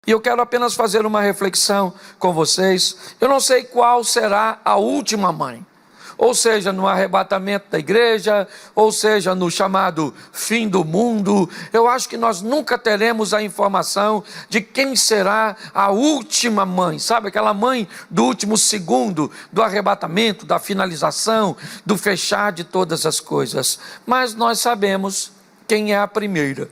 E eu quero apenas fazer uma reflexão com vocês. Eu não sei qual será a última mãe, ou seja, no arrebatamento da igreja, ou seja, no chamado fim do mundo. Eu acho que nós nunca teremos a informação de quem será a última mãe, sabe, aquela mãe do último segundo, do arrebatamento, da finalização, do fechar de todas as coisas. Mas nós sabemos quem é a primeira,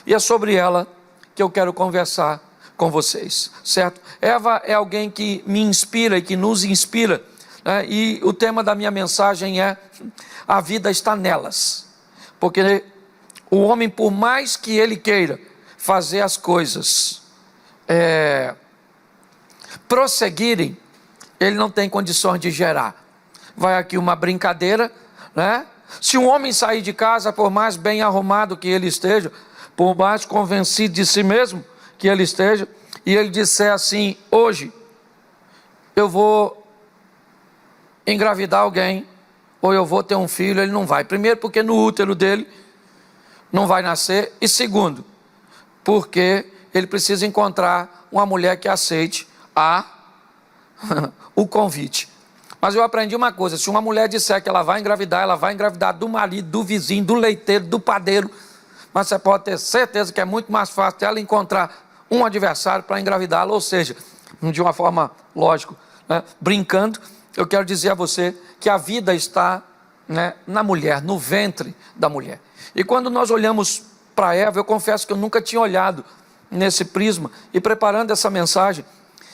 e é sobre ela que eu quero conversar com vocês, certo? Eva é alguém que me inspira e que nos inspira, né? E o tema da minha mensagem é: a vida está nelas. Porque o homem, por mais que ele queira fazer as coisas prosseguirem, ele não tem condições de gerar. Vai aqui uma brincadeira, né? Se um homem sair de casa, por mais bem arrumado que ele esteja, por mais convencido de si mesmo que ele esteja, e ele disser assim: hoje eu vou engravidar alguém, ou eu vou ter um filho, ele não vai. Primeiro, porque no útero dele não vai nascer, e segundo, porque ele precisa encontrar uma mulher que aceite o convite. Mas eu aprendi uma coisa: se uma mulher disser que ela vai engravidar do marido, do vizinho, do leiteiro, do padeiro, mas você pode ter certeza que é muito mais fácil ela encontrar um adversário para engravidá-la. Ou seja, de uma forma, lógico, né, brincando, eu quero dizer a você que a vida está, né, na mulher, no ventre da mulher. E quando nós olhamos para Eva, eu confesso que eu nunca tinha olhado nesse prisma, e preparando essa mensagem,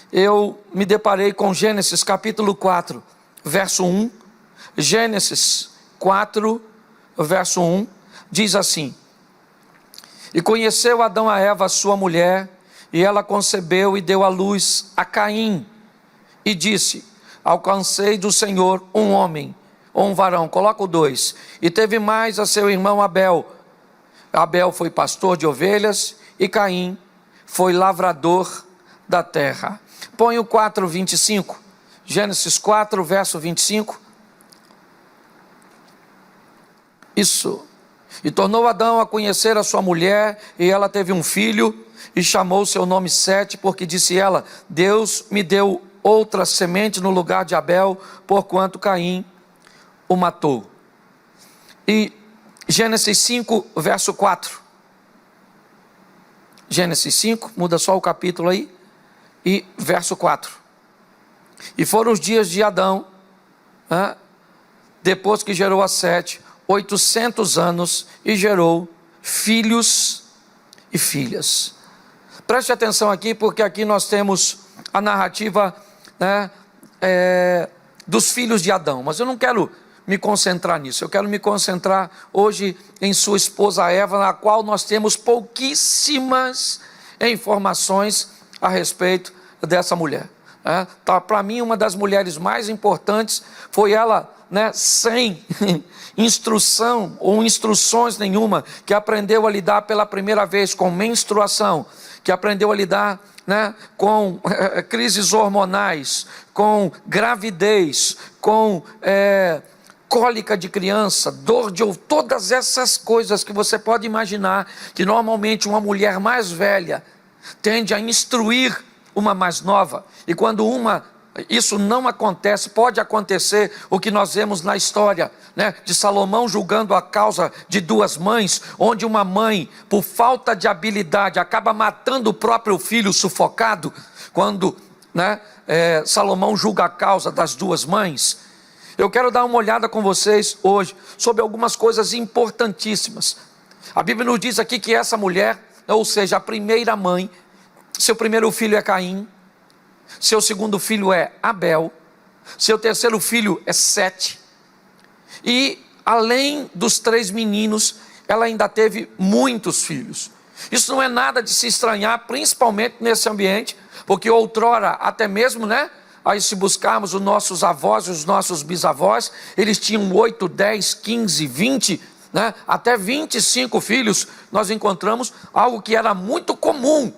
eu me deparei com Gênesis capítulo 4, verso 1. Gênesis 4, verso 1, diz assim: e conheceu Adão a Eva, sua mulher, e ela concebeu e deu à luz a Caim, e disse: alcancei do Senhor um homem, ou um varão. Coloca o 2. E teve mais a seu irmão Abel. Abel foi pastor de ovelhas, e Caim foi lavrador da terra. Põe o 4, 25. Gênesis 4, verso 25. Isso. E tornou Adão a conhecer a sua mulher, e ela teve um filho, e chamou seu nome Sete, porque disse ela: Deus me deu outra semente no lugar de Abel, porquanto Caim o matou. E Gênesis 5, verso 4. Gênesis 5, muda só o capítulo aí, e verso 4. E foram os dias de Adão, depois que gerou a Sete, 800 anos, e gerou filhos e filhas. Preste atenção aqui, porque aqui nós temos a narrativa, né, dos filhos de Adão. Mas eu não quero me concentrar nisso. Eu quero me concentrar hoje em sua esposa Eva, na qual nós temos pouquíssimas informações a respeito dessa mulher. Tá, para mim, uma das mulheres mais importantes foi ela, né, sem instrução ou instruções nenhuma, que aprendeu a lidar pela primeira vez com menstruação, que aprendeu a lidar, né, com crises hormonais, com gravidez, com cólica de criança, dor de ouvido, todas essas coisas que você pode imaginar, que normalmente uma mulher mais velha tende a instruir uma mais nova. E quando isso não acontece, pode acontecer o que nós vemos na história, né, de Salomão julgando a causa de duas mães, onde uma mãe, por falta de habilidade, acaba matando o próprio filho sufocado. Quando, né, Salomão julga a causa das duas mães. Eu quero dar uma olhada com vocês hoje sobre algumas coisas importantíssimas. A Bíblia nos diz aqui que essa mulher, ou seja, a primeira mãe, seu primeiro filho é Caim, seu segundo filho é Abel, seu terceiro filho é Sete, e além dos 3 meninos, ela ainda teve muitos filhos. Isso não é nada de se estranhar, principalmente nesse ambiente, porque outrora, até mesmo, né, aí se buscarmos os nossos avós e os nossos bisavós, eles tinham 8, 10, 15, 20, né, até 25 filhos. Nós encontramos algo que era muito comum.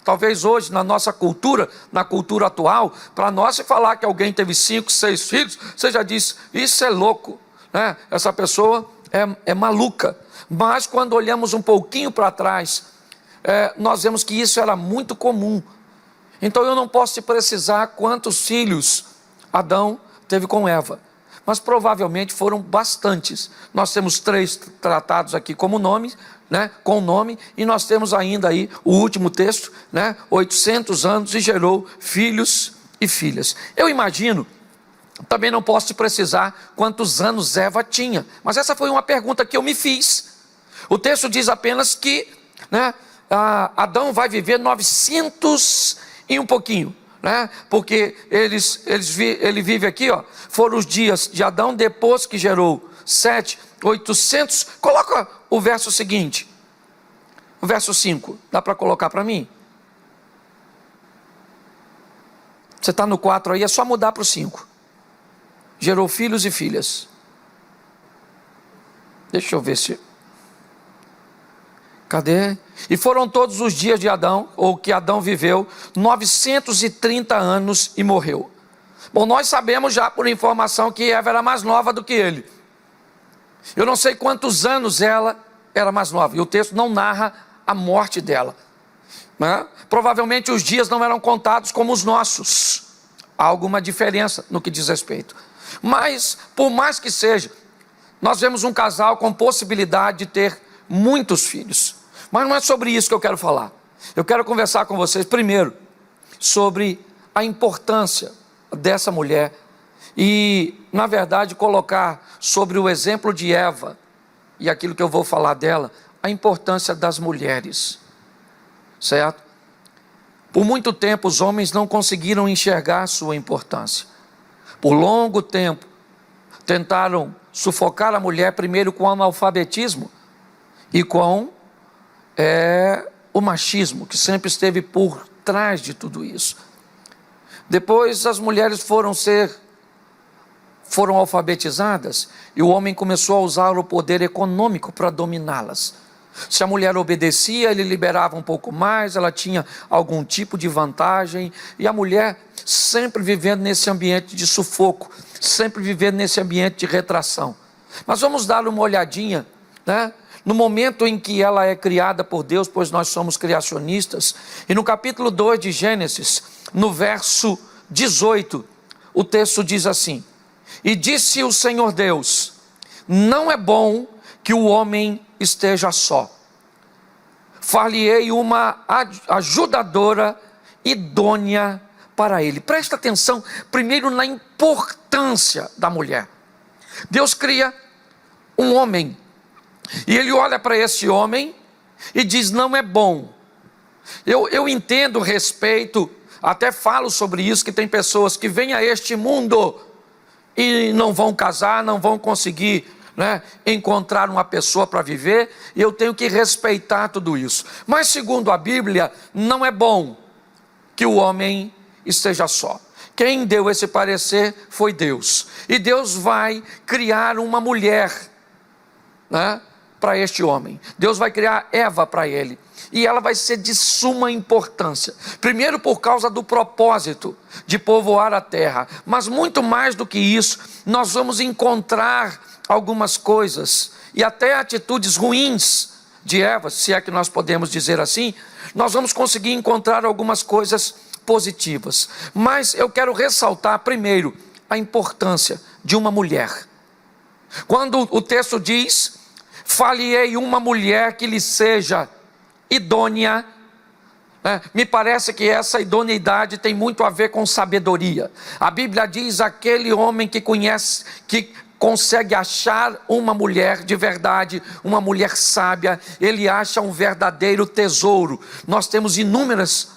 Talvez hoje, na nossa cultura, na cultura atual, para nós, se falar que alguém teve 5, 6 filhos, você já diz: isso é louco, né? Essa pessoa é maluca. Mas quando olhamos um pouquinho para trás, nós vemos que isso era muito comum. Então eu não posso te precisar quantos filhos Adão teve com Eva, mas provavelmente foram bastantes. Nós temos 3 tratados aqui como nome, com nome, e nós temos ainda aí o último texto, 800 anos e gerou filhos e filhas. Eu imagino, também não posso te precisar quantos anos Eva tinha, mas essa foi uma pergunta que eu me fiz. O texto diz apenas que Adão vai viver 900 e um pouquinho, porque ele vive aqui, foram os dias de Adão depois que gerou 7, 800. Coloca o verso seguinte, o verso 5, dá para colocar para mim? Você está no 4 aí, é só mudar para o 5. Gerou filhos e filhas. Deixa eu ver se... Cadê? E foram todos os dias de Adão, ou que Adão viveu, 930 anos e morreu. Bom, nós sabemos já por informação que Eva era mais nova do que ele. Eu não sei quantos anos ela era mais nova, e o texto não narra a morte dela. Provavelmente os dias não eram contados como os nossos. Há alguma diferença no que diz respeito. Mas, por mais que seja, nós vemos um casal com possibilidade de ter muitos filhos. Mas não é sobre isso que eu quero falar. Eu quero conversar com vocês primeiro sobre a importância dessa mulher e, na verdade, colocar sobre o exemplo de Eva e aquilo que eu vou falar dela, a importância das mulheres, certo? Por muito tempo os homens não conseguiram enxergar sua importância. Por longo tempo tentaram sufocar a mulher, primeiro com o analfabetismo e com o machismo, que sempre esteve por trás de tudo isso. Depois as mulheres foram alfabetizadas e o homem começou a usar o poder econômico para dominá-las. Se a mulher obedecia, ele liberava um pouco mais, ela tinha algum tipo de vantagem, e a mulher sempre vivendo nesse ambiente de sufoco, sempre vivendo nesse ambiente de retração. Mas vamos dar uma olhadinha, no momento em que ela é criada por Deus, pois nós somos criacionistas, e no capítulo 2 de Gênesis, no verso 18, o texto diz assim: e disse o Senhor Deus, não é bom que o homem esteja só, far-lhe-ei uma ajudadora idônea para ele. Presta atenção primeiro na importância da mulher. Deus cria um homem, e ele olha para esse homem e diz, não é bom. Eu entendo, respeito, até falo sobre isso, que tem pessoas que vêm a este mundo e não vão casar, não vão conseguir encontrar uma pessoa para viver, e eu tenho que respeitar tudo isso. Mas segundo a Bíblia, não é bom que o homem esteja só. Quem deu esse parecer foi Deus, e Deus vai criar uma mulher para este homem. Deus vai criar Eva para ele, e ela vai ser de suma importância, primeiro por causa do propósito de povoar a terra, mas muito mais do que isso, nós vamos encontrar algumas coisas, e até atitudes ruins de Eva, se é que nós podemos dizer assim, nós vamos conseguir encontrar algumas coisas positivas. Mas eu quero ressaltar primeiro a importância de uma mulher. Quando o texto diz, far-lhe-ei uma mulher que lhe seja idônea, me parece que essa idoneidade tem muito a ver com sabedoria. A Bíblia diz, aquele homem que conhece, que consegue achar uma mulher de verdade, uma mulher sábia, ele acha um verdadeiro tesouro. Nós temos inúmeros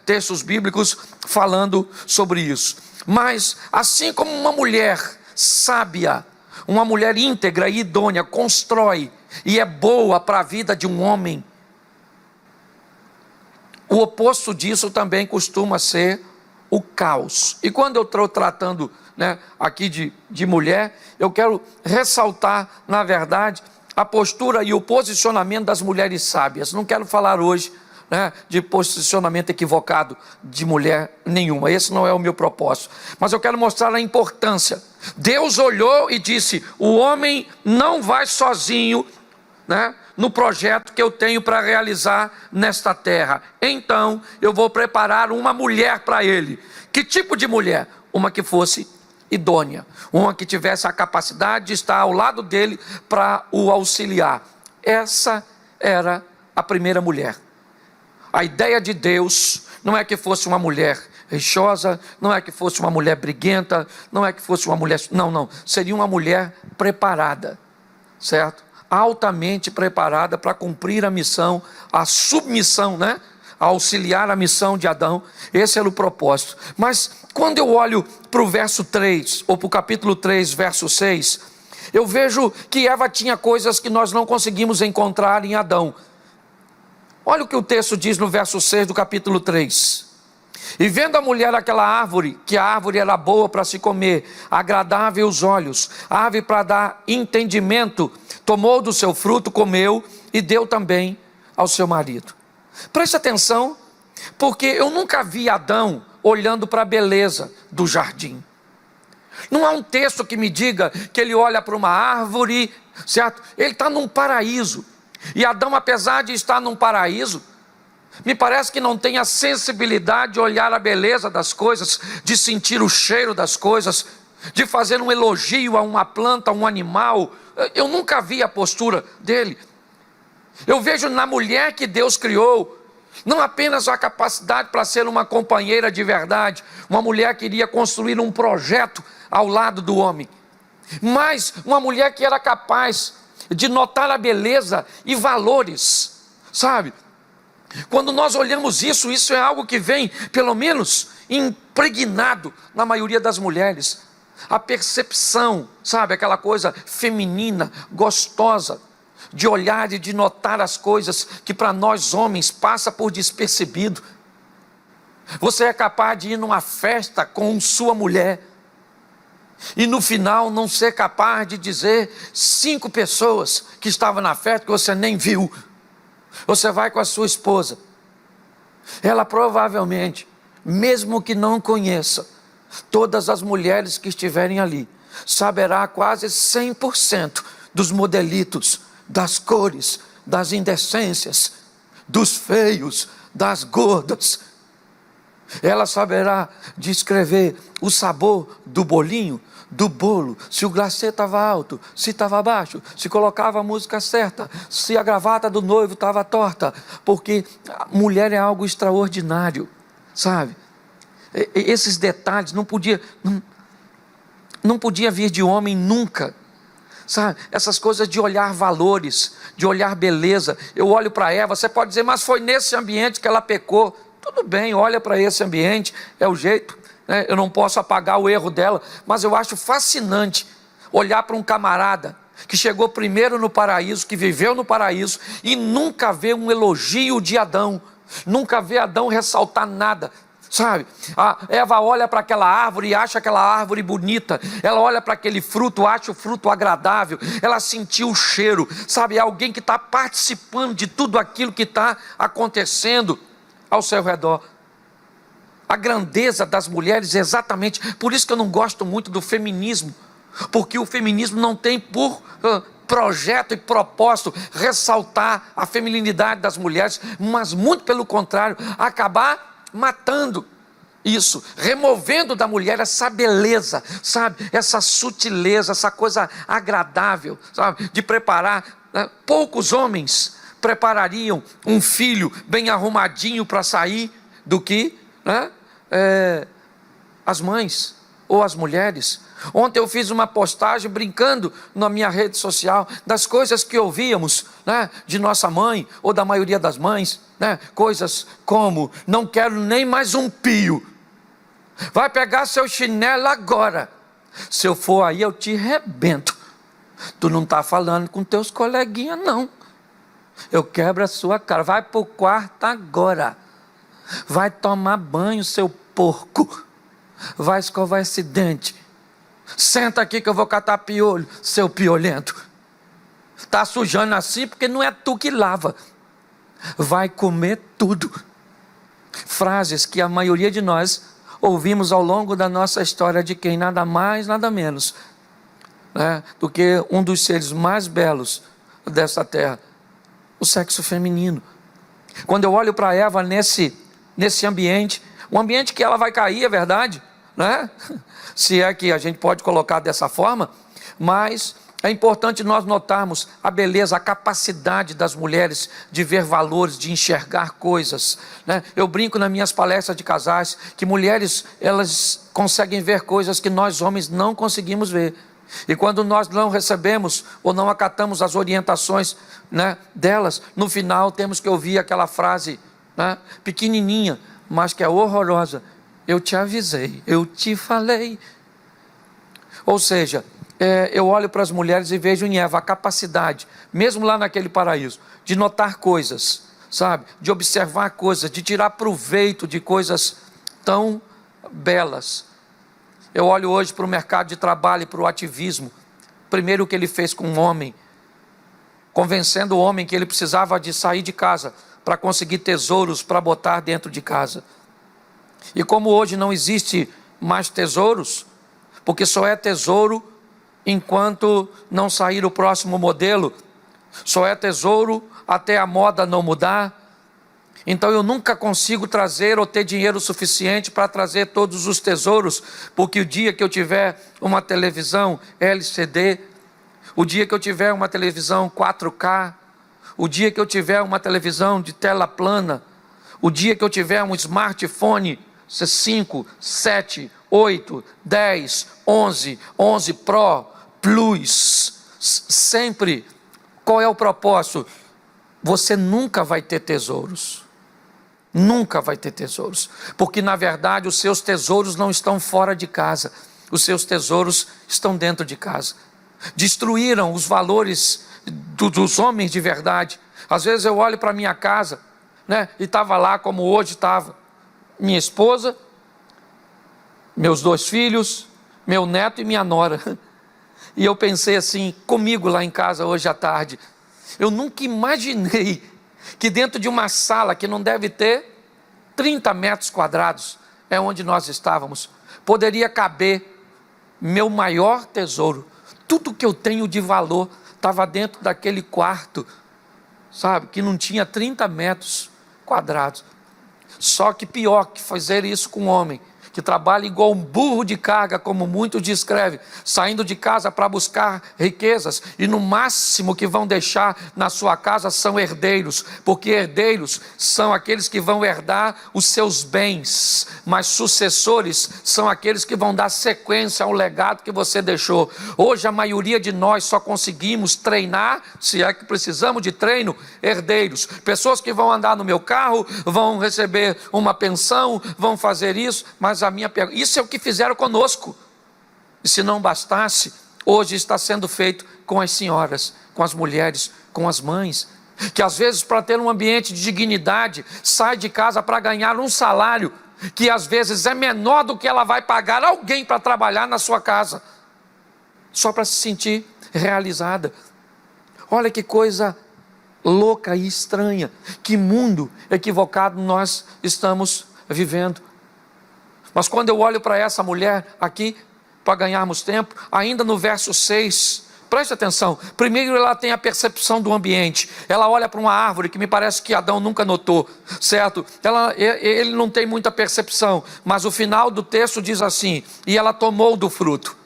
textos bíblicos falando sobre isso. Mas assim como uma mulher sábia, uma mulher íntegra e idônea, constrói e é boa para a vida de um homem, o oposto disso também costuma ser o caos. E quando eu estou tratando aqui de mulher, eu quero ressaltar, na verdade, a postura e o posicionamento das mulheres sábias. Não quero falar hoje de posicionamento equivocado de mulher nenhuma, esse não é o meu propósito, mas eu quero mostrar a importância. Deus olhou e disse, o homem não vai sozinho no projeto que eu tenho para realizar nesta terra. Então eu vou preparar uma mulher para ele. Que tipo de mulher? Uma que fosse idônea, uma que tivesse a capacidade de estar ao lado dele para o auxiliar. Essa era a primeira mulher. A ideia de Deus não é que fosse uma mulher rixosa, não é que fosse uma mulher briguenta, não é que fosse uma mulher... Não. Seria uma mulher preparada, certo? Altamente preparada para cumprir a missão, a submissão, né? A auxiliar a missão de Adão. Esse era o propósito. Mas quando eu olho para o verso 3, ou para o capítulo 3, verso 6, eu vejo que Eva tinha coisas que nós não conseguimos encontrar em Adão. Olha o que o texto diz no verso 6 do capítulo 3. E vendo a mulher aquela árvore, que a árvore era boa para se comer, agradável aos olhos, árvore para dar entendimento, tomou do seu fruto, comeu e deu também ao seu marido. Preste atenção, porque eu nunca vi Adão olhando para a beleza do jardim. Não há um texto que me diga que ele olha para uma árvore, certo? Ele está num paraíso. E Adão, apesar de estar num paraíso, me parece que não tem a sensibilidade de olhar a beleza das coisas, de sentir o cheiro das coisas, de fazer um elogio a uma planta, a um animal. Eu nunca vi a postura dele. Eu vejo na mulher que Deus criou, não apenas a capacidade para ser uma companheira de verdade, uma mulher que iria construir um projeto ao lado do homem, mas uma mulher que era capaz de notar a beleza e valores, sabe? Quando nós olhamos isso é algo que vem, pelo menos, impregnado na maioria das mulheres. A percepção, sabe? Aquela coisa feminina, gostosa, de olhar e de notar as coisas que para nós homens passa por despercebido. Você é capaz de ir numa festa com sua mulher e no final não ser capaz de dizer 5 pessoas que estavam na festa que você nem viu. Você vai com a sua esposa, ela provavelmente, mesmo que não conheça todas as mulheres que estiverem ali, saberá quase 100% dos modelitos, das cores, das indecências, dos feios, das gordas. Ela saberá descrever o sabor do bolinho, do bolo, se o glacê estava alto, se estava baixo, se colocava a música certa, se a gravata do noivo estava torta, porque a mulher é algo extraordinário, sabe? Esses detalhes não podia vir de homem nunca, sabe? Essas coisas de olhar valores, de olhar beleza. Eu olho para Eva, você pode dizer, mas foi nesse ambiente que ela pecou. Tudo bem, olha para esse ambiente, é o jeito, né? Eu não posso apagar o erro dela, mas eu acho fascinante olhar para um camarada que chegou primeiro no paraíso, que viveu no paraíso e nunca vê um elogio de Adão, nunca vê Adão ressaltar nada, sabe? A Eva olha para aquela árvore e acha aquela árvore bonita, ela olha para aquele fruto, acha o fruto agradável, ela sentiu o cheiro, sabe? É alguém que está participando de tudo aquilo que está acontecendo ao seu redor. A grandeza das mulheres é exatamente por isso que eu não gosto muito do feminismo, porque o feminismo não tem por projeto e propósito ressaltar a feminilidade das mulheres, mas muito pelo contrário, acabar matando isso, removendo da mulher essa beleza, sabe? Essa sutileza, essa coisa agradável, sabe? De preparar, né? Poucos homens preparariam um filho bem arrumadinho para sair do que, né? As mães ou as mulheres. Ontem eu fiz uma postagem brincando na minha rede social das coisas que ouvíamos, né, de nossa mãe ou da maioria das mães, né, coisas como: não quero nem mais um pio, vai pegar seu chinelo agora, se eu for aí eu te rebento. Tu não está falando com teus coleguinhas não, eu quebro a sua cara, vai para o quarto agora, vai tomar banho seu porco, vai escovar esse dente, senta aqui que eu vou catar piolho, seu piolento, está sujando assim porque não é tu que lava, vai comer tudo. Frases que a maioria de nós ouvimos ao longo da nossa história de quem? Nada mais, nada menos, né, do que um dos seres mais belos dessa terra, o sexo feminino. Quando eu olho para Eva nesse ambiente, um ambiente que ela vai cair, é verdade, né? Se é que a gente pode colocar dessa forma, mas é importante nós notarmos a beleza, a capacidade das mulheres de ver valores, de enxergar coisas, né? Eu brinco nas minhas palestras de casais que mulheres, elas conseguem ver coisas que nós homens não conseguimos ver. E quando nós não recebemos ou não acatamos as orientações, né, delas, no final temos que ouvir aquela frase, né, pequenininha, mas que é horrorosa: eu te avisei, eu te falei. Ou seja, eu olho para as mulheres e vejo em Eva a capacidade, mesmo lá naquele paraíso, de notar coisas, sabe, de observar coisas, de tirar proveito de coisas tão belas. Eu olho hoje para o mercado de trabalho e para o ativismo. Primeiro, o que ele fez com o homem, convencendo o homem que ele precisava de sair de casa para conseguir tesouros para botar dentro de casa. E como hoje não existe mais tesouros, porque só é tesouro enquanto não sair o próximo modelo, só é tesouro até a moda não mudar. Então eu nunca consigo trazer ou ter dinheiro suficiente para trazer todos os tesouros, porque o dia que eu tiver uma televisão LCD, o dia que eu tiver uma televisão 4K, o dia que eu tiver uma televisão de tela plana, o dia que eu tiver um smartphone 5, 7, 8, 10, 11 Pro, Plus, sempre, qual é o propósito? Você nunca vai ter tesouros. Nunca vai ter tesouros, porque na verdade os seus tesouros não estão fora de casa, os seus tesouros estão dentro de casa. Destruíram os valores dos homens de verdade. Às vezes eu olho para minha casa, né, e estava lá como hoje estava minha esposa, meus 2 filhos, meu neto e minha nora. E eu pensei assim, comigo lá em casa hoje à tarde, eu nunca imaginei que dentro de uma sala que não deve ter 30 metros quadrados, é onde nós estávamos, poderia caber meu maior tesouro. Tudo que eu tenho de valor estava dentro daquele quarto, sabe, que não tinha 30 metros quadrados. Só que pior que fazer isso com um homem que trabalha igual um burro de carga, como muitos descrevem, saindo de casa para buscar riquezas, e no máximo que vão deixar na sua casa são herdeiros, porque herdeiros são aqueles que vão herdar os seus bens, mas sucessores são aqueles que vão dar sequência ao legado que você deixou. Hoje a maioria de nós só conseguimos treinar, se é que precisamos de treino, herdeiros, pessoas que vão andar no meu carro, vão receber uma pensão, vão fazer isso, mas a minha pergunta, isso é o que fizeram conosco. E se não bastasse, hoje está sendo feito com as senhoras, com as mulheres, com as mães, que às vezes para ter um ambiente de dignidade, sai de casa para ganhar um salário, que às vezes é menor do que ela vai pagar alguém para trabalhar na sua casa, só para se sentir realizada. Olha que coisa louca e estranha, que mundo equivocado nós estamos vivendo. Mas quando eu olho para essa mulher aqui, para ganharmos tempo, ainda no verso 6, preste atenção, primeiro ela tem a percepção do ambiente, ela olha para uma árvore que me parece que Adão nunca notou, certo? Ele não tem muita percepção, mas o final do texto diz assim: e ela tomou do fruto,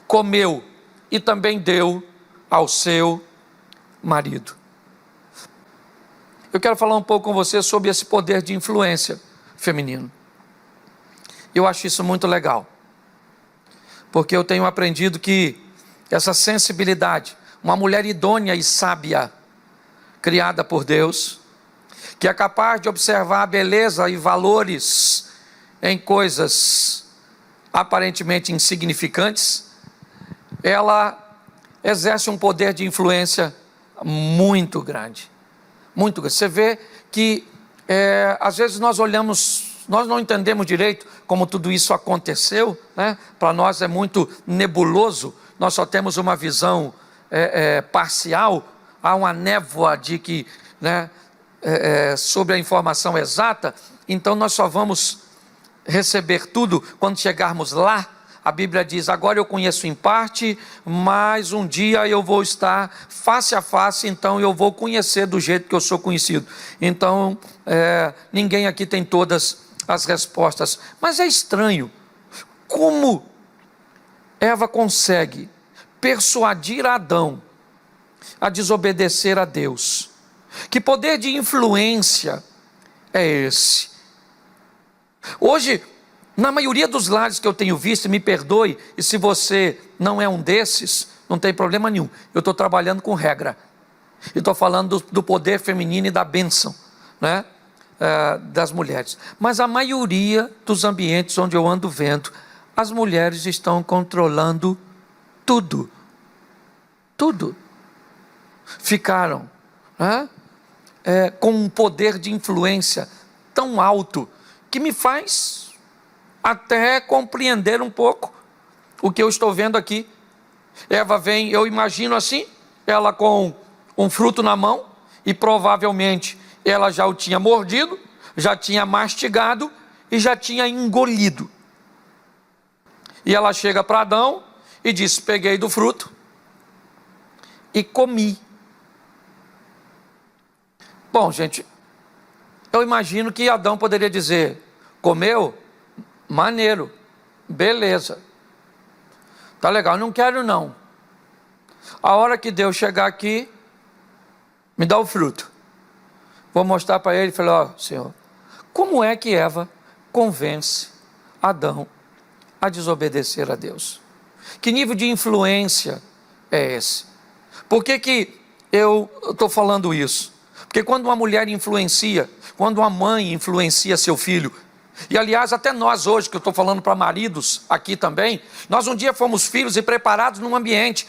comeu e também deu ao seu marido. Eu quero falar um pouco com você sobre esse poder de influência feminino. Eu acho isso muito legal, porque eu tenho aprendido que essa sensibilidade, uma mulher idônea e sábia, criada por Deus, que é capaz de observar a beleza e valores em coisas aparentemente insignificantes, ela exerce um poder de influência muito grande, muito grande. Você vê que às vezes nós olhamos, nós não entendemos direito como tudo isso aconteceu, né? Para nós é muito nebuloso, nós só temos uma visão parcial, há uma névoa de que, né, sobre a informação exata, então nós só vamos receber tudo quando chegarmos lá, A Bíblia diz, agora eu conheço em parte, mas um dia eu vou estar face a face, então eu vou conhecer do jeito que eu sou conhecido. Então, ninguém aqui tem todas as respostas. Mas é estranho, como Eva consegue persuadir Adão a desobedecer a Deus? Que poder de influência é esse? Hoje, na maioria dos lares que eu tenho visto, me perdoe, e se você não é um desses, não tem problema nenhum. Eu estou trabalhando com regra. E estou falando do poder feminino e da bênção, né? Das mulheres. Mas a maioria dos ambientes onde eu ando vendo, as mulheres estão controlando tudo. Tudo. Ficaram, né? Com um poder de influência tão alto, que me faz até compreender um pouco o que eu estou vendo aqui. Eva vem, eu imagino assim, ela com um fruto na mão, e provavelmente ela já o tinha mordido, já tinha mastigado e já tinha engolido. E ela chega para Adão e diz, peguei do fruto e comi. Bom, gente, eu imagino que Adão poderia dizer, comeu? Maneiro, beleza, tá legal, não quero não. A hora que Deus chegar aqui, me dá o fruto. Vou mostrar para ele e falar, Senhor, como é que Eva convence Adão a desobedecer a Deus? Que nível de influência é esse? Por que eu estou falando isso? Porque quando uma mulher influencia, quando uma mãe influencia seu filho, e aliás até nós hoje, que eu estou falando para maridos aqui também, nós um dia fomos filhos e preparados num ambiente.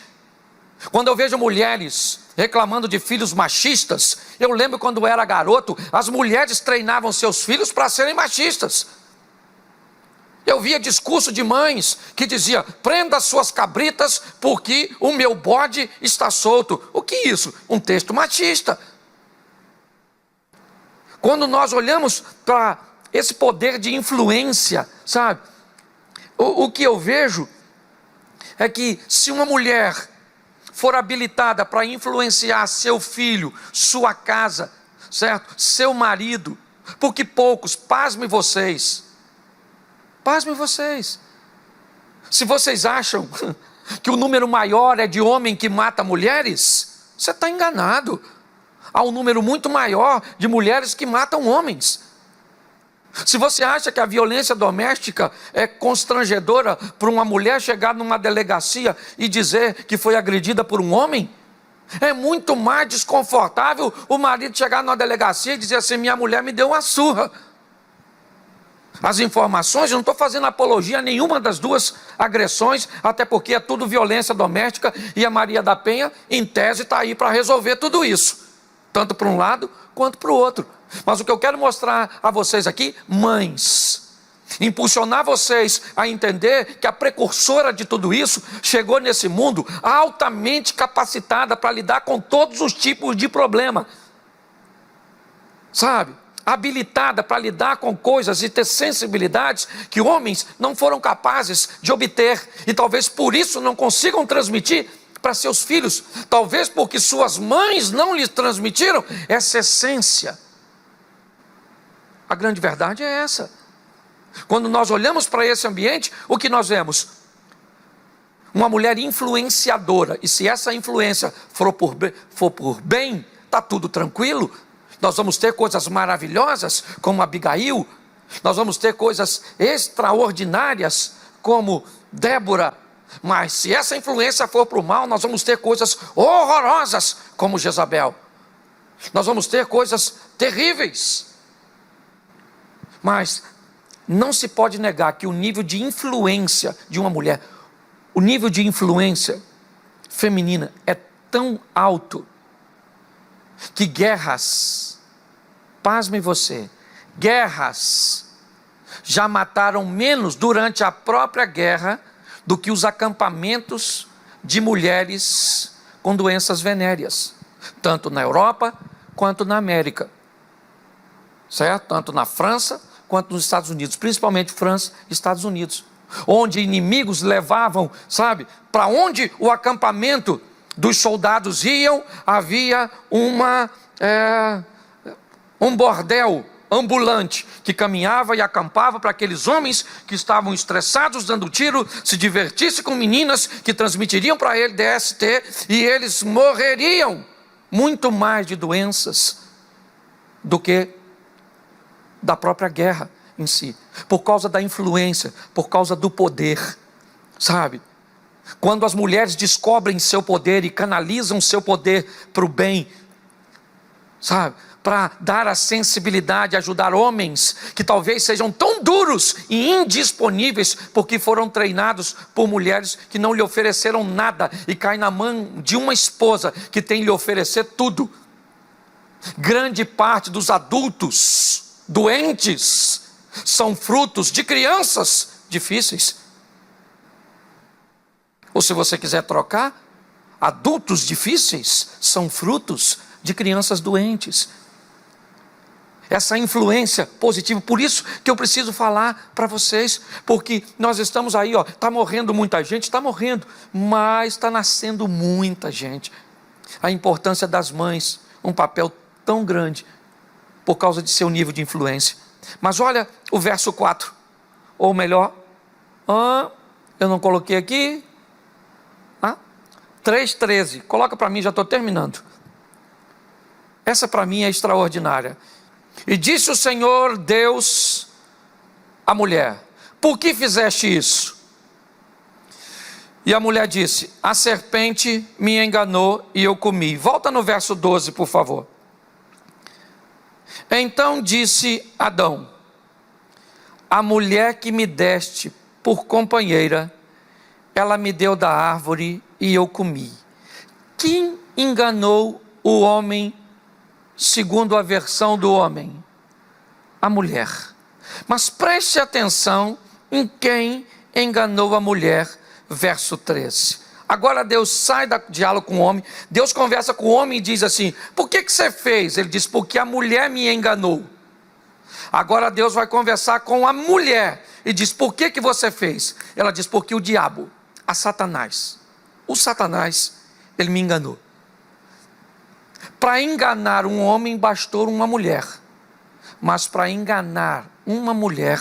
Quando eu vejo mulheres reclamando de filhos machistas, eu lembro quando eu era garoto, as mulheres treinavam seus filhos para serem machistas. Eu via discurso de mães que dizia, prenda as suas cabritas porque o meu bode está solto. O que é isso? Um texto machista. Quando nós olhamos para esse poder de influência, sabe? O que eu vejo é que se uma mulher for habilitada para influenciar seu filho, sua casa, certo? Seu marido, porque poucos, pasmem vocês, se vocês acham que o número maior é de homem que mata mulheres, você está enganado. Há um número muito maior de mulheres que matam homens. Se você acha que a violência doméstica é constrangedora para uma mulher chegar numa delegacia e dizer que foi agredida por um homem, é muito mais desconfortável o marido chegar numa delegacia e dizer assim, minha mulher me deu uma surra. As informações, eu não estou fazendo apologia a nenhuma das duas agressões, até porque é tudo violência doméstica e a Maria da Penha, em tese, está aí para resolver tudo isso, tanto para um lado quanto para o outro. Mas o que eu quero mostrar a vocês aqui, mães, impulsionar vocês a entender que a precursora de tudo isso chegou nesse mundo altamente capacitada para lidar com todos os tipos de problema, sabe? Habilitada para lidar com coisas e ter sensibilidades que homens não foram capazes de obter, e talvez por isso não consigam transmitir para seus filhos, talvez porque suas mães não lhes transmitiram essa essência. A grande verdade é essa. Quando nós olhamos para esse ambiente, o que nós vemos? Uma mulher influenciadora, e se essa influência for por bem, está tudo tranquilo. Nós vamos ter coisas maravilhosas, como Abigail. Nós vamos ter coisas extraordinárias, como Débora. Mas se essa influência for para o mal, nós vamos ter coisas horrorosas, como Jezabel. Nós vamos ter coisas terríveis. Mas não se pode negar que o nível de influência de uma mulher, o nível de influência feminina é tão alto, que guerras, pasmem você, guerras já mataram menos durante a própria guerra do que os acampamentos de mulheres com doenças venéreas, tanto na Europa quanto na América, certo? Tanto na França quanto nos Estados Unidos, principalmente França e Estados Unidos. onde inimigos levavam, sabe, para onde o acampamento dos soldados iam, havia um bordel ambulante, que caminhava e acampava para aqueles homens que estavam estressados, dando tiro, se divertissem com meninas que transmitiriam para ele DST, e eles morreriam muito mais de doenças do que da própria guerra em si, por causa da influência, por causa do poder, sabe? Quando as mulheres descobrem seu poder e canalizam seu poder para o bem, sabe? Para dar a sensibilidade, ajudar homens que talvez sejam tão duros e indisponíveis, porque foram treinados por mulheres que não lhe ofereceram nada, e caem na mão de uma esposa que tem lhe oferecer tudo. Grande parte dos adultos doentes são frutos de crianças difíceis. Ou se você quiser trocar, adultos difíceis são frutos de crianças doentes. Essa influência positiva, por isso que eu preciso falar para vocês, porque nós estamos aí, está morrendo muita gente, está morrendo, mas está nascendo muita gente. A importância das mães, um papel tão grande, por causa de seu nível de influência. Mas olha o verso 4, ou melhor, eu não coloquei aqui, 3,13, coloca para mim, já estou terminando. Essa para mim é extraordinária. E disse o Senhor Deus à mulher: por que fizeste isso? E a mulher disse: a serpente me enganou e eu comi. Volta no verso 12, por favor. Então disse Adão: a mulher que me deste por companheira, ela me deu da árvore e eu comi. Quem enganou o homem segundo a versão do homem? A mulher. Mas preste atenção em quem enganou a mulher, verso 13. Agora Deus sai do diálogo com o homem, Deus conversa com o homem e diz assim: por que você fez? Ele diz: porque a mulher me enganou. Agora Deus vai conversar com a mulher e diz: por que você fez? Ela diz: porque o diabo, o Satanás, ele me enganou. Para enganar um homem bastou uma mulher, mas para enganar uma mulher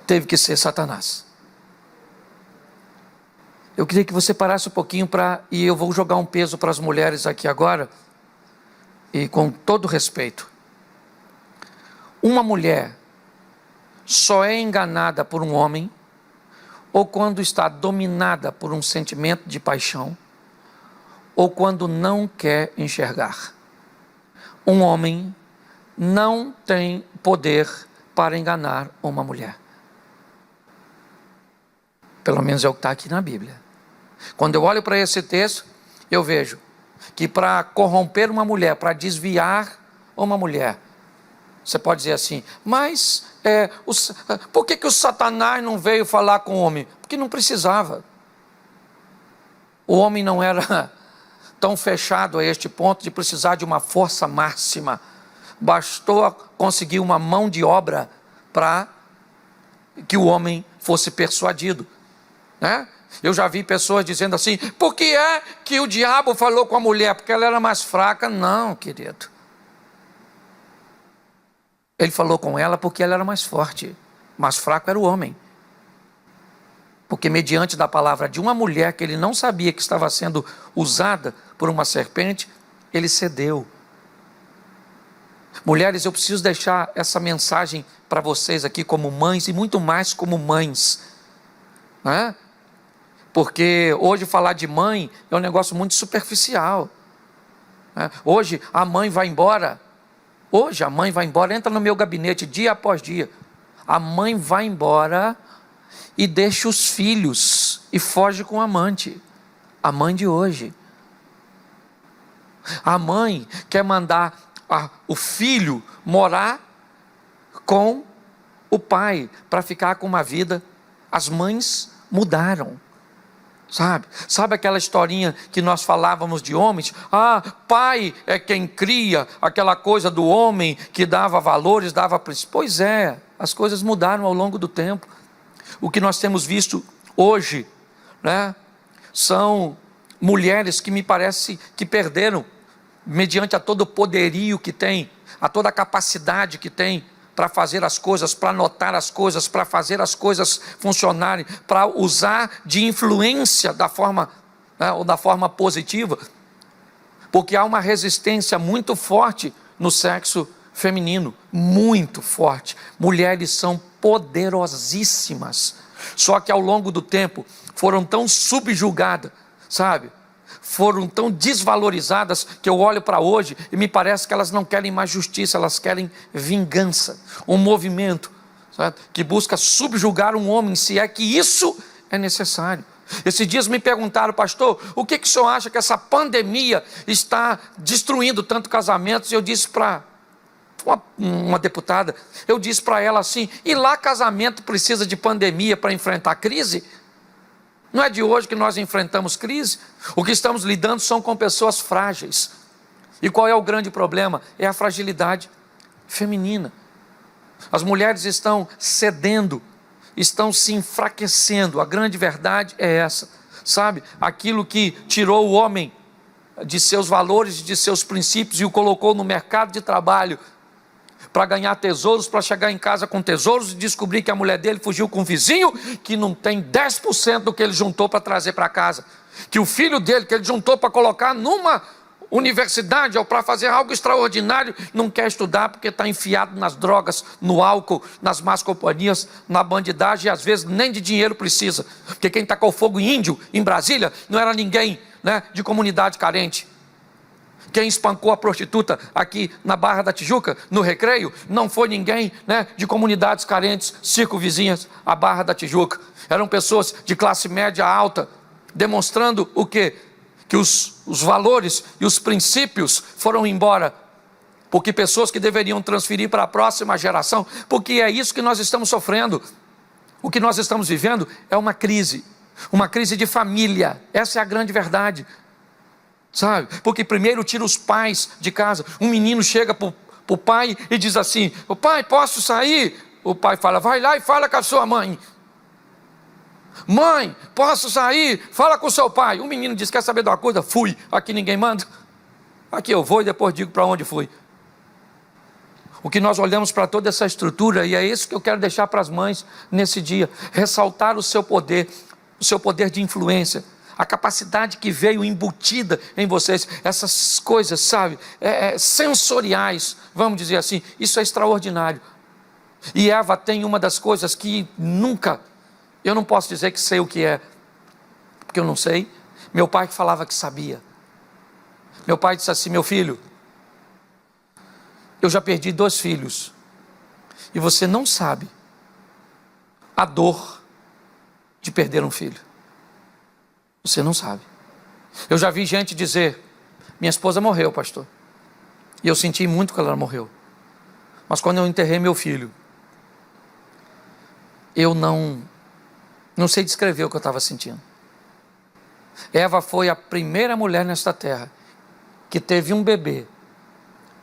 teve que ser Satanás. Eu queria que você parasse um pouquinho e eu vou jogar um peso para as mulheres aqui agora, e com todo respeito. Uma mulher só é enganada por um homem ou quando está dominada por um sentimento de paixão, ou quando não quer enxergar. Um homem não tem poder para enganar uma mulher. Pelo menos é o que está aqui na Bíblia. Quando eu olho para esse texto, eu vejo que para corromper uma mulher, para desviar uma mulher, você pode dizer assim: mas por que o Satanás não veio falar com o homem? Porque não precisava. O homem não era tão fechado a este ponto de precisar de uma força máxima. Bastou conseguir uma mão de obra para que o homem fosse persuadido, né? Eu já vi pessoas dizendo assim: por que é que o diabo falou com a mulher? Porque ela era mais fraca. Não, querido. Ele falou com ela porque ela era mais forte. Mais fraco era o homem. Porque mediante da palavra de uma mulher que ele não sabia que estava sendo usada por uma serpente, ele cedeu. Mulheres, eu preciso deixar essa mensagem para vocês aqui como mães, e muito mais como mães, né? Porque hoje falar de mãe é um negócio muito superficial, né? Hoje a mãe vai embora, entra no meu gabinete dia após dia, a mãe vai embora e deixa os filhos e foge com o amante. A mãe de hoje. A mãe quer mandar o filho morar com o pai para ficar com uma vida. As mães mudaram. Sabe aquela historinha que nós falávamos de homens? Pai é quem cria, aquela coisa do homem que dava valores, dava princípios. Pois é, as coisas mudaram ao longo do tempo. O que nós temos visto hoje, né, são mulheres que me parece que perderam, mediante a todo o poderio que tem, a toda a capacidade que tem, para fazer as coisas, para anotar as coisas, para fazer as coisas funcionarem, para usar de influência da forma, né, ou da forma positiva, porque há uma resistência muito forte no sexo feminino, muito forte. Mulheres são poderosíssimas, só que ao longo do tempo foram tão subjugadas, foram tão desvalorizadas, que eu olho para hoje e me parece que elas não querem mais justiça, elas querem vingança. Um movimento, que busca subjugar um homem, se é que isso é necessário. Esses dias me perguntaram: pastor, o que o senhor acha que essa pandemia está destruindo tanto casamentos? E eu disse para uma deputada, eu disse para ela assim: e lá casamento precisa de pandemia para enfrentar a crise? Não é de hoje que nós enfrentamos crise. O que estamos lidando são com pessoas frágeis. E qual é o grande problema? É a fragilidade feminina. As mulheres estão cedendo, estão se enfraquecendo. A grande verdade é essa. Aquilo que tirou o homem de seus valores, de seus princípios e o colocou no mercado de trabalho para ganhar tesouros, para chegar em casa com tesouros e descobrir que a mulher dele fugiu com um vizinho que não tem 10% do que ele juntou para trazer para casa, que o filho dele, que ele juntou para colocar numa universidade ou para fazer algo extraordinário, não quer estudar porque está enfiado nas drogas, no álcool, nas más companhias, na bandidagem, e às vezes nem de dinheiro precisa, porque quem tacou fogo em índio, em Brasília, não era ninguém, né, de comunidade carente. Quem espancou a prostituta aqui na Barra da Tijuca, no Recreio, não foi ninguém, né, de comunidades carentes, circunvizinhas à Barra da Tijuca. Eram pessoas de classe média alta, demonstrando o quê? Que os valores e os princípios foram embora, porque pessoas que deveriam transferir para a próxima geração, porque é isso que nós estamos sofrendo. O que nós estamos vivendo é uma crise de família. Essa é a grande verdade. Porque primeiro tira os pais de casa. Um menino chega para o pai e diz assim: o pai, posso sair? O pai fala: vai lá e fala com a sua mãe. Mãe, posso sair? Fala com o seu pai. O menino diz: quer saber de uma coisa? Fui, aqui ninguém manda. Aqui eu vou e depois digo para onde fui. O que nós olhamos para toda essa estrutura, e é isso que eu quero deixar para as mães nesse dia, ressaltar o seu poder de influência, a capacidade que veio embutida em vocês, essas coisas, sensoriais, vamos dizer assim, isso é extraordinário. E Eva tem uma das coisas que nunca, eu não posso dizer que sei o que é, porque eu não sei. Meu pai que falava que sabia. Meu pai disse assim: meu filho, eu já perdi 2 filhos, e você não sabe a dor de perder um filho. Você não sabe. Eu já vi gente dizer: minha esposa morreu, pastor, e eu senti muito que ela morreu, mas quando eu enterrei meu filho, eu não sei descrever o que eu estava sentindo. Eva foi a primeira mulher nesta terra que teve um bebê,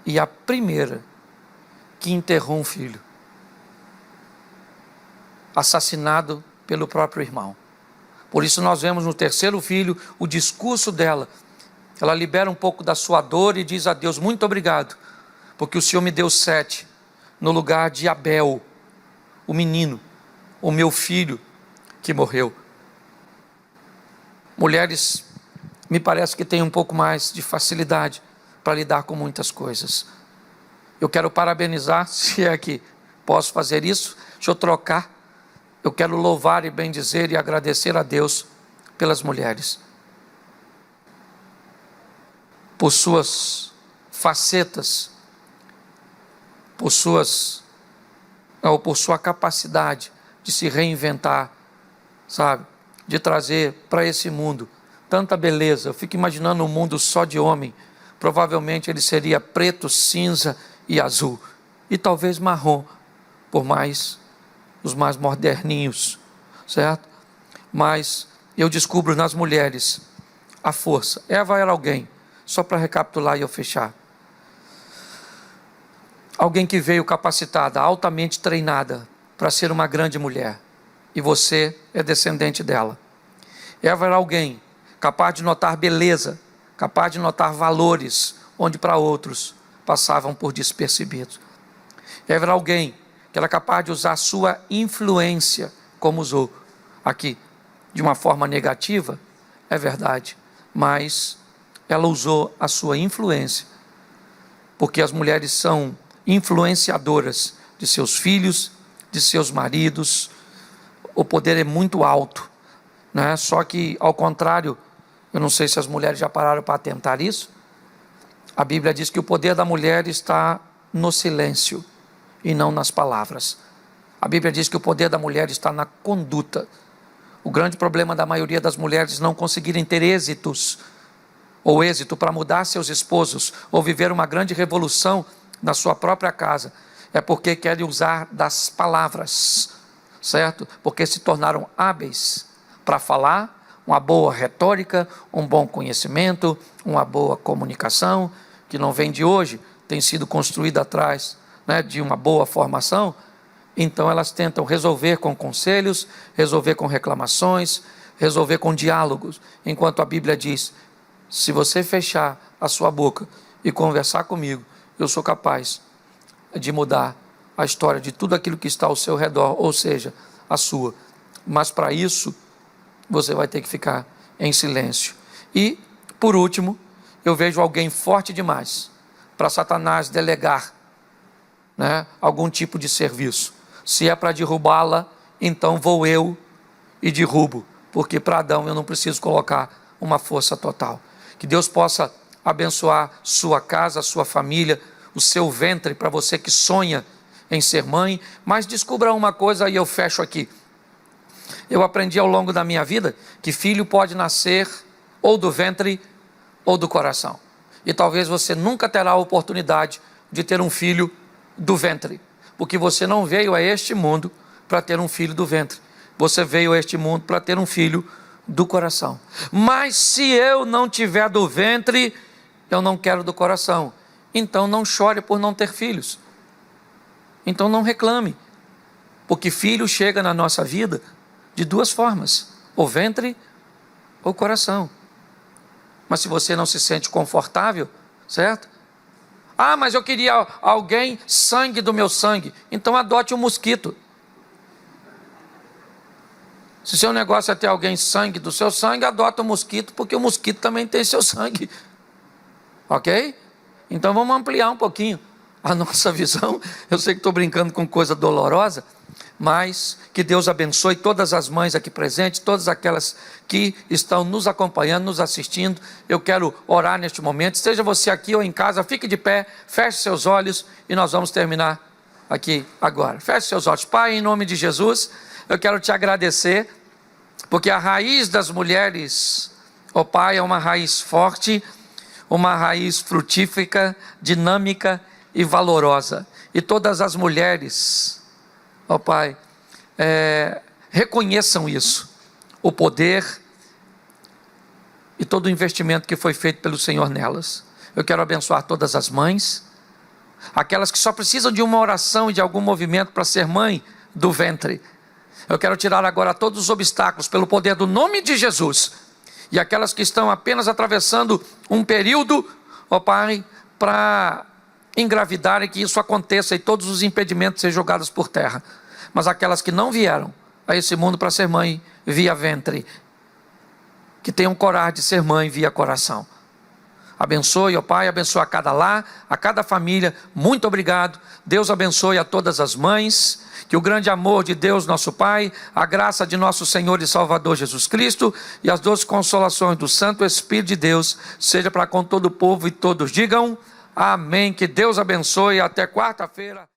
e a primeira que enterrou um filho, assassinado pelo próprio irmão. Por isso nós vemos no terceiro filho o discurso dela. Ela libera um pouco da sua dor e diz a Deus: muito obrigado, porque o Senhor me deu 7 no lugar de Abel, o menino, o meu filho que morreu. Mulheres, me parece que têm um pouco mais de facilidade para lidar com muitas coisas. Eu quero parabenizar, se é que posso fazer isso. Deixa eu trocar. Eu quero louvar e bendizer e agradecer a Deus pelas mulheres, por suas facetas, por sua capacidade de se reinventar, de trazer para esse mundo tanta beleza. Eu fico imaginando um mundo só de homem. Provavelmente ele seria preto, cinza e azul, e talvez marrom, por mais os mais moderninhos, certo? Mas eu descubro nas mulheres a força. Eva era alguém, só para recapitular e eu fechar, alguém que veio capacitada, altamente treinada para ser uma grande mulher, e você é descendente dela. Eva era alguém capaz de notar beleza, capaz de notar valores, onde para outros passavam por despercebidos. Eva era alguém que era capaz de usar a sua influência, como usou aqui, de uma forma negativa, é verdade, mas ela usou a sua influência, porque as mulheres são influenciadoras de seus filhos, de seus maridos. O poder é muito alto, né? Só que, ao contrário, eu não sei se as mulheres já pararam para atentar isso, a Bíblia diz que o poder da mulher está no silêncio e não nas palavras. A Bíblia diz que o poder da mulher está na conduta. O grande problema da maioria das mulheres não conseguirem ter êxito para mudar seus esposos, ou viver uma grande revolução na sua própria casa, é porque querem usar das palavras, certo? Porque se tornaram hábeis para falar, uma boa retórica, um bom conhecimento, uma boa comunicação, que não vem de hoje, tem sido construída atrás, né, de uma boa formação. Então elas tentam resolver com conselhos, resolver com reclamações, resolver com diálogos, enquanto a Bíblia diz: se você fechar a sua boca e conversar comigo, eu sou capaz de mudar a história de tudo aquilo que está ao seu redor, ou seja, a sua. Mas para isso, você vai ter que ficar em silêncio. E, por último, eu vejo alguém forte demais para Satanás delegar, né, algum tipo de serviço. Se é para derrubá-la, então vou eu e derrubo, porque para Adão eu não preciso colocar uma força total. Que Deus possa abençoar sua casa, sua família, o seu ventre, para você que sonha em ser mãe. Mas descubra uma coisa e eu fecho aqui. Eu aprendi ao longo da minha vida que filho pode nascer ou do ventre ou do coração. E talvez você nunca terá a oportunidade de ter um filho do ventre, porque você não veio a este mundo para ter um filho do ventre. Você veio a este mundo para ter um filho do coração. Mas se eu não tiver do ventre, eu não quero do coração. Então não chore por não ter filhos. Então não reclame, porque filho chega na nossa vida de duas formas: ou ventre ou coração. Mas se você não se sente confortável, certo? Ah, mas eu queria alguém sangue do meu sangue. Então adote um mosquito. Se seu negócio é ter alguém sangue do seu sangue, adota um mosquito, porque o mosquito também tem seu sangue. Ok? Então vamos ampliar um pouquinho a nossa visão. Eu sei que estou brincando com coisa dolorosa, mas que Deus abençoe todas as mães aqui presentes, todas aquelas que estão nos acompanhando, nos assistindo. Eu quero orar neste momento, seja você aqui ou em casa, fique de pé, feche seus olhos e nós vamos terminar aqui agora. Feche seus olhos. Pai, em nome de Jesus, eu quero te agradecer, porque a raiz das mulheres, ó Pai, é uma raiz forte, uma raiz frutífera, dinâmica e valorosa. E todas as mulheres, ó Pai, reconheçam isso, o poder e todo o investimento que foi feito pelo Senhor nelas. Eu quero abençoar todas as mães, aquelas que só precisam de uma oração e de algum movimento para ser mãe do ventre. Eu quero tirar agora todos os obstáculos pelo poder do nome de Jesus. E aquelas que estão apenas atravessando um período, ó Pai, para engravidar e que isso aconteça e todos os impedimentos sejam jogados por terra. Mas aquelas que não vieram a esse mundo para ser mãe via ventre, que tenham coragem de ser mãe via coração. Abençoe, ó Pai, abençoe a cada lar, a cada família. Muito obrigado. Deus abençoe a todas as mães. Que o grande amor de Deus, nosso Pai, a graça de nosso Senhor e Salvador Jesus Cristo e as doces consolações do Santo Espírito de Deus seja para com todo o povo e todos digam amém. Que Deus abençoe. Até quarta-feira.